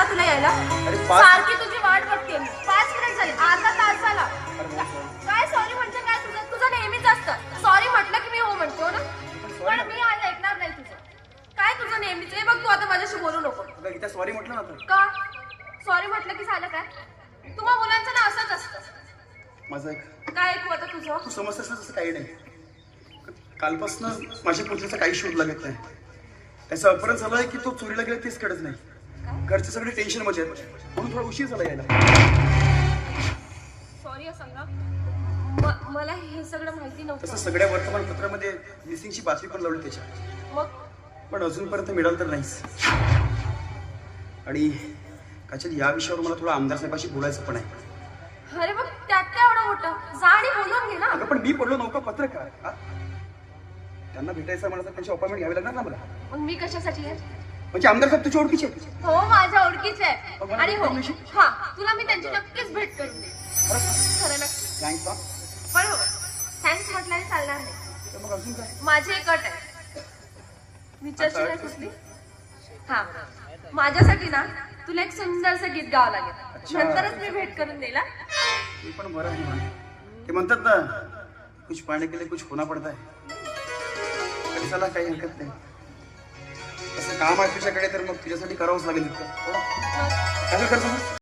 झाला तुला यायला? अरे सारखी तुझी वाट बघते मी. 5 मिनिट झाले, अर्धा तास झाला. काय सॉरी म्हणजे काय? तुझं नेहमीच असतं सॉरी म्हटलं की मी हो म्हणतो ना. पण मी आज ऐकणार नाही तुझं. काय तुझं नेहमीच आहे? बघ तू आता माझ्याशी बोलू नको. गीता सॉरी म्हटलं ना तर. का सॉरी म्हटलं की झालं काय? तुम्हा मुलांचं ना असंच असतं. माझं एक काय ऐकू आता तुझं? तू समजतेस ना तसं काही नाही. कालपासून माझ्या पुतळीचा काही शोध लागत नाही. त्याचं अपहरण झालंय की तो चोरीला गेला तेच कळत नाही. घरचे सगळे टेन्शन मध्ये आहेत म्हणून थोडा उशीर झाला यायला. सॉरी संग्राम, मला हे सगळं माहिती नव्हतं. तसं सगळ्या वर्तमानपत्रामध्ये मिसिंगची बातमी पण लावली त्याच्या, मग पण अजूनपर्यंत मिळालं तर नाहीच. आणि काचल या विषयावर मला थोडं आमदार साहेबाशी बोलायचं पण आहे. अरे बघ त्यात काय एवढं मोठं? जा आणि बोलून घे ना. अगं पण मी पडलो नौका पत्रकार. त्यांना भेटायचं मला तर त्यांची अपॉइंटमेंट घ्यावी लागणार ना मला. मग मी कशासाठी आहे? म्हणजे आमदार साहेब तुझ्या ओळखीचे आहेत? हो माझ्या ओळखीचे आहे. मग मला आणि हो भेट करून हा तुला मी त्यांची नक्कीच भेट करून दे. खरं नक्की. थँक्स हा. पण हो थँक्स म्हटल्याने चालणार नाही. तर मग अजून काय? माझी एक अट आहे. विचारची नाही कुठली? हा माझ्यासाठी ना तुला एक सुंदरसं गीत गावं लागेल. नंतरच मी भेट करून देईल. मी पण बरं आहे म्हणा. ते म्हणतात ना कुछ पाने के लिए कुछ होना पडता है. तरी चला काही हरकत नाही. असं काम आहे तुझ्याकडे तर मग तुझ्यासाठी करावंच लागेल. काय करतो?